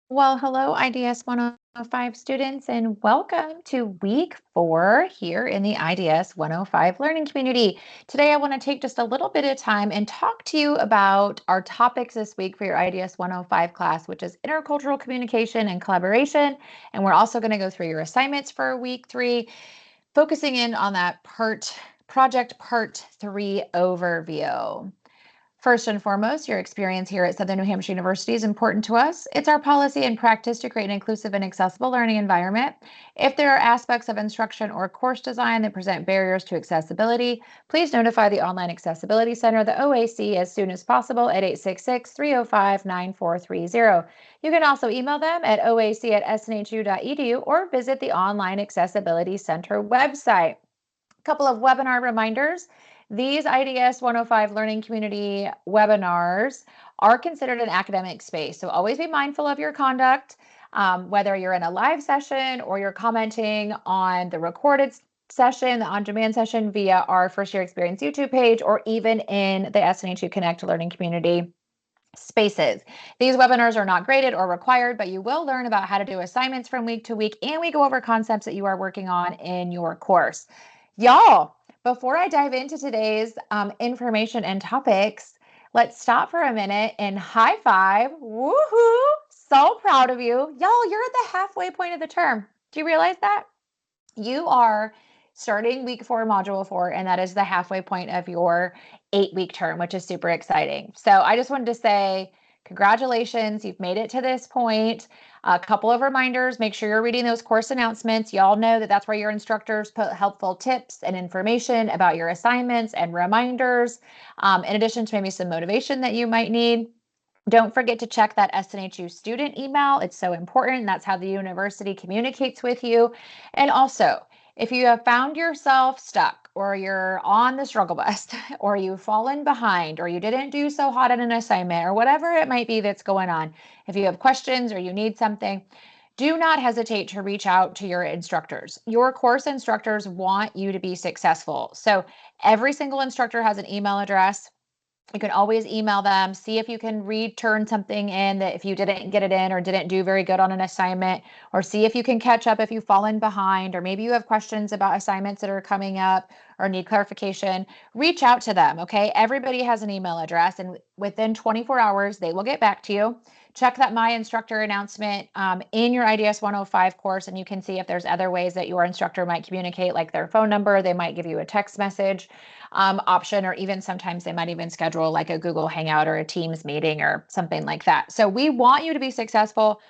Well, hello, IDS 105 students, and welcome to week 4 here in the IDS 105 learning community. Today, I want to take just a little bit of time and talk to you about our topics this week for your IDS 105 class, which is intercultural communication and collaboration. And we're also going to go through your assignments for week 3, focusing in on that project part 3 overview. First and foremost, your experience here at Southern New Hampshire University is important to us. It's our policy and practice to create an inclusive and accessible learning environment. If there are aspects of instruction or course design that present barriers to accessibility, please notify the Online Accessibility Center, the OAC, as soon as possible at 866-305-9430. You can also email them at oac@snhu.edu or visit the Online Accessibility Center website. A couple of webinar reminders. These IDS 105 Learning Community webinars are considered an academic space, so always be mindful of your conduct, whether you're in a live session or you're commenting on the recorded session, the on-demand session via our First Year Experience YouTube page, or even in the SNH2 Connect Learning Community spaces. These webinars are not graded or required, but you will learn about how to do assignments from week to week, and we go over concepts that you are working on in your course. Y'all, before I dive into today's information and topics, let's stop for a minute and high five. Woohoo! So proud of you. Y'all, you're at the halfway point of the term. Do you realize that? You are starting week 4, module 4, and that is the halfway point of your 8-week term, which is super exciting. So I just wanted to say, congratulations, you've made it to this point. A couple of reminders, make sure you're reading those course announcements. Y'all know that that's where your instructors put helpful tips and information about your assignments and reminders, in addition to maybe some motivation that you might need. Don't forget to check that SNHU student email. It's so important. That's how the university communicates with you. And also, if you have found yourself stuck or you're on the struggle bus or you've fallen behind or you didn't do so hot in an assignment or whatever it might be that's going on, if you have questions or you need something, do not hesitate to reach out to your instructors. Your course instructors want you to be successful. So every single instructor has an email address. You can always email them, see if you can return something in that if you didn't get it in or didn't do very good on an assignment, or see if you can catch up if you've fallen behind, or maybe you have questions about assignments that are coming up or need clarification. Reach out to them, okay? Everybody has an email address, and within 24 hours, they will get back to you. Check that My Instructor announcement in your IDS 105 course, and you can see if there's other ways that your instructor might communicate, like their phone number. They might give you a text message option, or even sometimes they might even schedule like a Google Hangout or a Teams meeting or something like that. So we want you to be successful.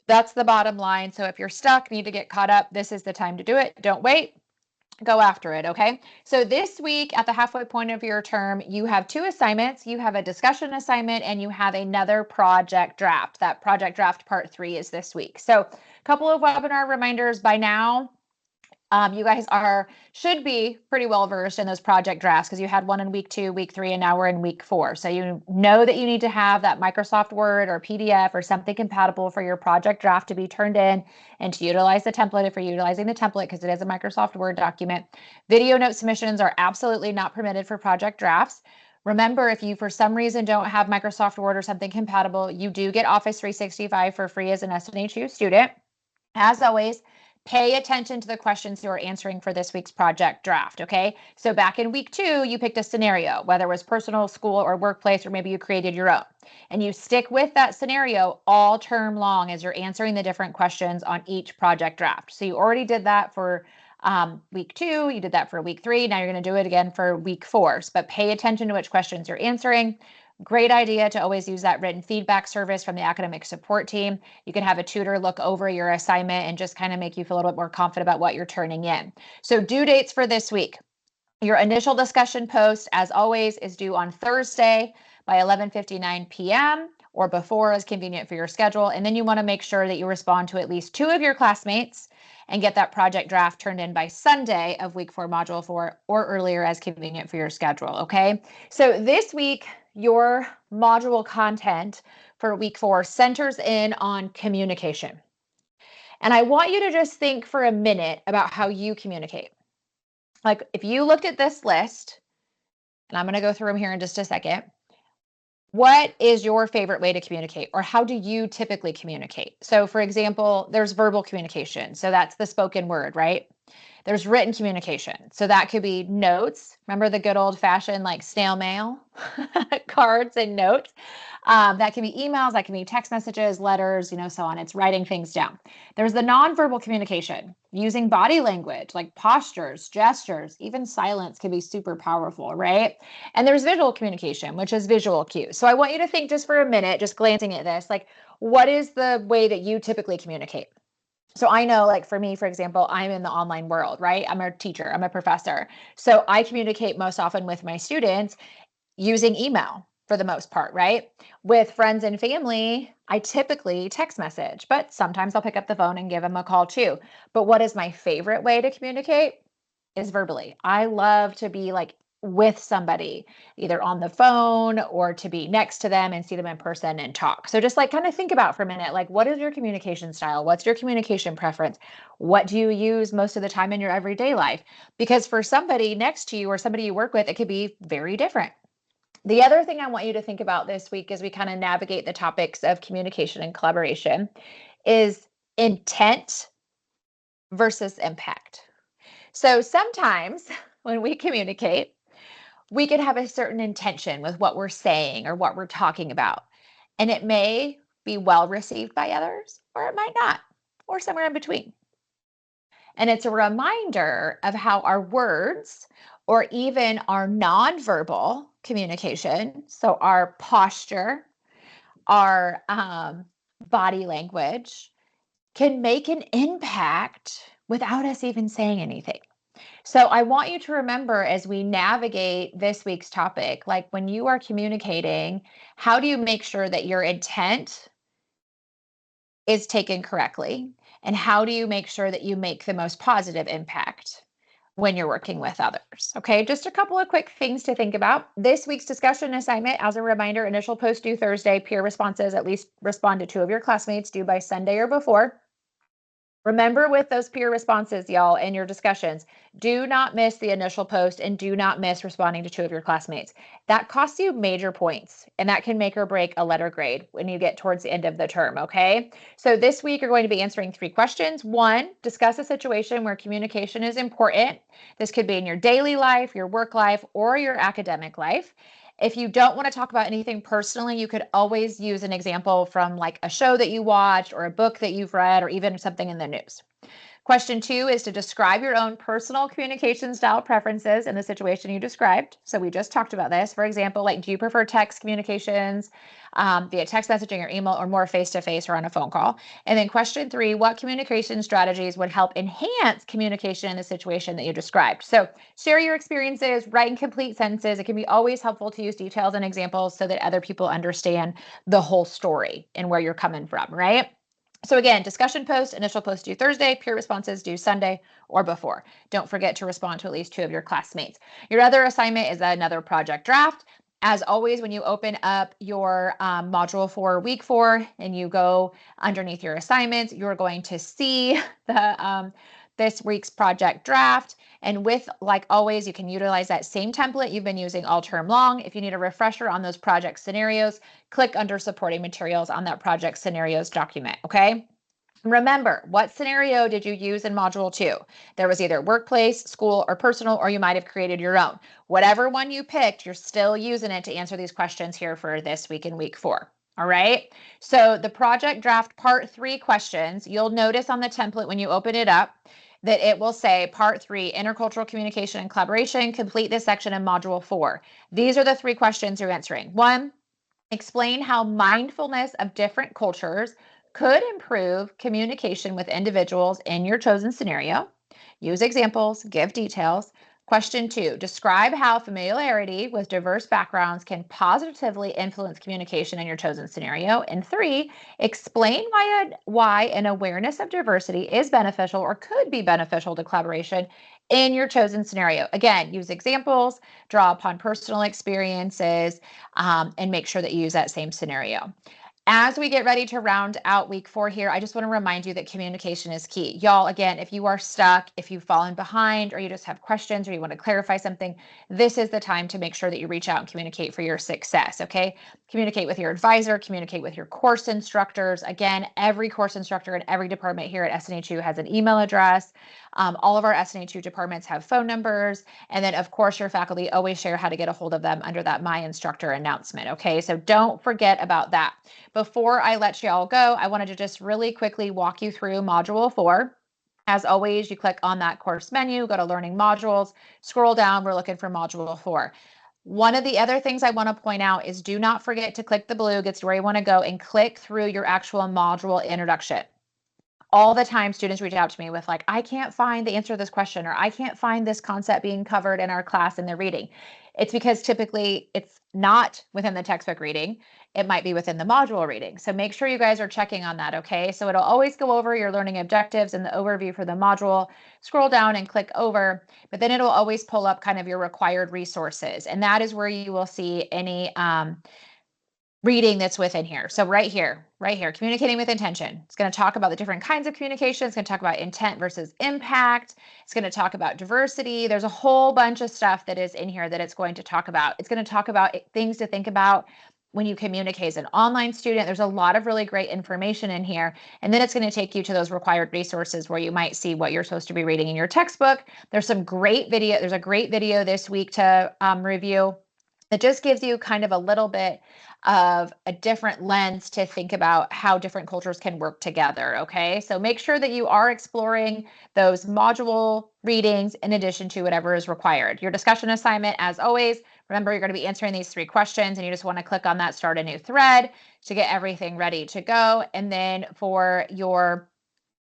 That's the bottom line. So if you're stuck, need to get caught up, this is the time to do it. Don't wait. Go after it, okay? So this week at the halfway point of your term, you have 2 assignments. You have a discussion assignment and you have another project draft. That project draft part 3 is this week. So a couple of webinar reminders by now. You guys should be pretty well versed in those project drafts because you had one in week 2, week 3, and now we're in week 4. So you know that you need to have that Microsoft Word or PDF or something compatible for your project draft to be turned in and to utilize the template if you're utilizing the template because it is a Microsoft Word document. Video note submissions are absolutely not permitted for project drafts. Remember, if you for some reason don't have Microsoft Word or something compatible, you do get Office 365 for free as an SNHU student. As always, pay attention to the questions you are answering for this week's project draft, okay? So back in week 2, you picked a scenario, whether it was personal, school, or workplace, or maybe you created your own. And you stick with that scenario all term long as you're answering the different questions on each project draft. So you already did that for week 2, you did that for week 3, now you're going to do it again for week 4. But pay attention to which questions you're answering. Great idea to always use that written feedback service from the academic support team. You can have a tutor look over your assignment and just kind of make you feel a little bit more confident about what you're turning in. So due dates for this week. Your initial discussion post, as always, is due on Thursday by 11:59 p.m. or before as convenient for your schedule. And then you want to make sure that you respond to at least 2 of your classmates and get that project draft turned in by Sunday of week 4, module 4, or earlier as convenient for your schedule, okay? So this week, your module content for week 4 centers in on communication. And I want you to just think for a minute about how you communicate. Like if you looked at this list, and I'm going to go through them here in just a second, What is your favorite way to communicate, or how do you typically communicate? So, for example, there's verbal communication. So, that's the spoken word, right? There's written communication. So, that could be notes. Remember the good old fashioned like snail mail, cards and notes? That can be emails, that can be text messages, letters, so on. It's writing things down. There's the nonverbal communication, using body language like postures, gestures, even silence can be super powerful, right? And there's visual communication, which is visual cues. So I want you to think just for a minute, just glancing at this, like, what is the way that you typically communicate? So I know, like for me, for example, I'm in the online world, right? I'm a teacher, I'm a professor. So I communicate most often with my students using email for the most part, right? With friends and family, I typically text message, but sometimes I'll pick up the phone and give them a call too. But what is my favorite way to communicate is verbally. I love to be like with somebody, either on the phone or to be next to them and see them in person and talk. So just like kind of think about for a minute, like what is your communication style? What's your communication preference? What do you use most of the time in your everyday life? Because for somebody next to you or somebody you work with, it could be very different. The other thing I want you to think about this week as we kind of navigate the topics of communication and collaboration is intent versus impact. So sometimes when we communicate, we can have a certain intention with what we're saying or what we're talking about. And it may be well received by others, or it might not, or somewhere in between. And it's a reminder of how our words or even our nonverbal communication, so our posture, our body language, can make an impact without us even saying anything. So I want you to remember as we navigate this week's topic, like when you are communicating, how do you make sure that your intent is taken correctly? And how do you make sure that you make the most positive impact when you're working with others? Okay, just a couple of quick things to think about. This week's discussion assignment, as a reminder, initial post due Thursday, peer responses, at least respond to 2 of your classmates due by Sunday or before. Remember with those peer responses, y'all, in your discussions, do not miss the initial post and do not miss responding to 2 of your classmates. That costs you major points, and that can make or break a letter grade when you get towards the end of the term, okay? So this week, you're going to be answering 3 questions. 1, discuss a situation where communication is important. This could be in your daily life, your work life, or your academic life. If you don't want to talk about anything personally, you could always use an example from like a show that you watched or a book that you've read or even something in the news. Question 2 is to describe your own personal communication style preferences in the situation you described. So we just talked about this. For example, like, do you prefer text communications via text messaging or email, or more face-to-face or on a phone call? And then question 3, what communication strategies would help enhance communication in the situation that you described? So share your experiences, write in complete sentences. It can be always helpful to use details and examples so that other people understand the whole story and where you're coming from, right? So again, discussion post, initial post due Thursday, peer responses due Sunday or before. Don't forget to respond to at least 2 of your classmates. Your other assignment is another project draft. As always, when you open up your module for week 4 and you go underneath your assignments, you're going to see the this week's project draft. And with, like always, you can utilize that same template you've been using all term long. If you need a refresher on those project scenarios, click under supporting materials on that project scenarios document, okay? Remember, what scenario did you use in Module 2? There was either workplace, school, or personal, or you might have created your own. Whatever one you picked, you're still using it to answer these questions here for this week in week 4. All right, so the project draft part 3 questions, you'll notice on the template when you open it up that it will say part 3, intercultural communication and collaboration, complete this section in Module 4. These are the 3 questions you're answering. 1, explain how mindfulness of different cultures could improve communication with individuals in your chosen scenario. Use examples, give details. Question 2, describe how familiarity with diverse backgrounds can positively influence communication in your chosen scenario. And 3, explain why an awareness of diversity is beneficial or could be beneficial to collaboration in your chosen scenario. Again, use examples, draw upon personal experiences, and make sure that you use that same scenario. As we get ready to round out week 4 here, I just want to remind you that communication is key. Y'all, again, if you are stuck, if you've fallen behind, or you just have questions, or you want to clarify something, this is the time to make sure that you reach out and communicate for your success, okay? Communicate with your advisor, communicate with your course instructors. Again, every course instructor in every department here at SNHU has an email address. All of our SNHU departments have phone numbers. And then, of course, your faculty always share how to get a hold of them under that My Instructor announcement, okay? So don't forget about that. Before I let you all go, I wanted to just really quickly walk you through Module 4. As always, you click on that course menu, go to Learning Modules, scroll down, we're looking for Module 4. One of the other things I want to point out is do not forget to click the blue, gets to where you want to go, and click through your actual module introduction. All the time students reach out to me with like, I can't find the answer to this question, or I can't find this concept being covered in our class in the reading. It's because typically it's not within the textbook reading. It might be within the module reading. So make sure you guys are checking on that, okay? So it'll always go over your learning objectives and the overview for the module. Scroll down and click over, but then it'll always pull up kind of your required resources. And that is where you will see any reading that's within here. So right here, communicating with intention. It's going to talk about the different kinds of communication. It's going to talk about intent versus impact. It's going to talk about diversity. There's a whole bunch of stuff that is in here that it's going to talk about. It's going to talk about things to think about when you communicate as an online student. There's a lot of really great information in here. And then it's going to take you to those required resources where you might see what you're supposed to be reading in your textbook. There's some great video. There's a great video this week to review that just gives you kind of a little bit of a different lens to think about how different cultures can work together, okay? So make sure that you are exploring those module readings in addition to whatever is required. Your discussion assignment, as always, remember you're going to be answering these 3 questions and you just want to click on that start a new thread to get everything ready to go. And then for your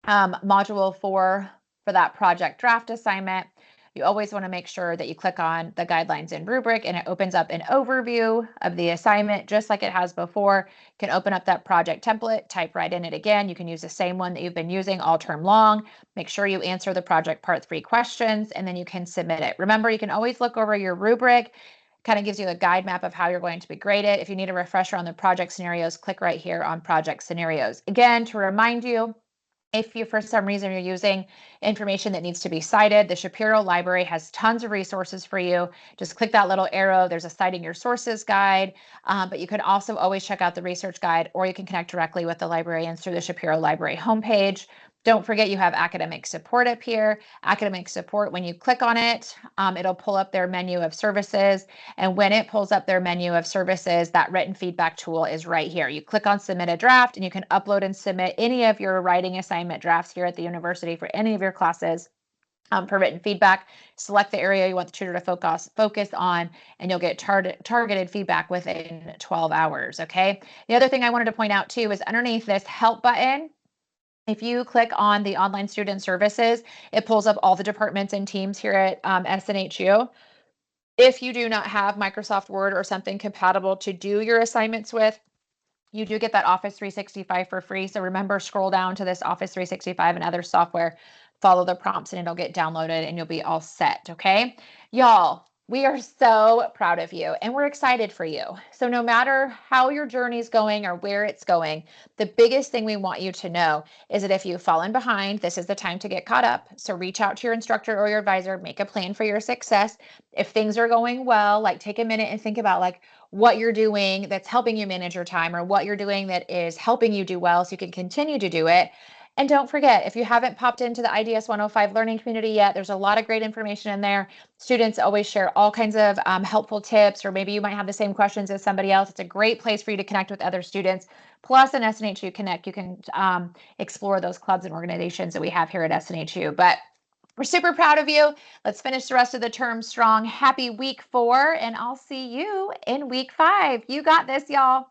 module 4 for that project draft assignment, you always want to make sure that you click on the guidelines and rubric and it opens up an overview of the assignment just like it has before. You can open up that project template, type right in it again. You can use the same one that you've been using all term long. Make sure you answer the project part 3 questions and then you can submit it. Remember, you can always look over your rubric. Kind of gives you a guide map of how you're going to be graded. If you need a refresher on the project scenarios, click right here on project scenarios. Again, to remind you, if you, for some reason, you're using information that needs to be cited, the Shapiro Library has tons of resources for you. Just click that little arrow. There's a Citing Your Sources guide, but you can also always check out the research guide, or you can connect directly with the librarians through the Shapiro Library homepage. Don't forget you have academic support up here. Academic support, when you click on it, it'll pull up their menu of services. And when it pulls up their menu of services, that written feedback tool is right here. You click on submit a draft and you can upload and submit any of your writing assignment drafts here at the university for any of your classes. For written feedback, select the area you want the tutor to focus on, and you'll get targeted feedback within 12 hours, okay? The other thing I wanted to point out too is underneath this help button, if you click on the online student services, it pulls up all the departments and teams here at SNHU. If you do not have Microsoft Word or something compatible to do your assignments with, you do get that Office 365 for free. So remember, scroll down to this Office 365 and other software, follow the prompts, and it'll get downloaded and you'll be all set, okay? Y'all, we are so proud of you and we're excited for you. So no matter how your journey is going or where it's going, the biggest thing we want you to know is that if you've fallen behind, this is the time to get caught up. So reach out to your instructor or your advisor, make a plan for your success. If things are going well, like take a minute and think about like what you're doing that's helping you manage your time or what you're doing that is helping you do well so you can continue to do it. And don't forget, if you haven't popped into the IDS 105 learning community yet, there's a lot of great information in there. Students always share all kinds of helpful tips, or maybe you might have the same questions as somebody else. It's a great place for you to connect with other students. Plus in SNHU Connect, you can explore those clubs and organizations that we have here at SNHU. But we're super proud of you. Let's finish the rest of the term strong. Happy week 4, and I'll see you in week 5. You got this, y'all.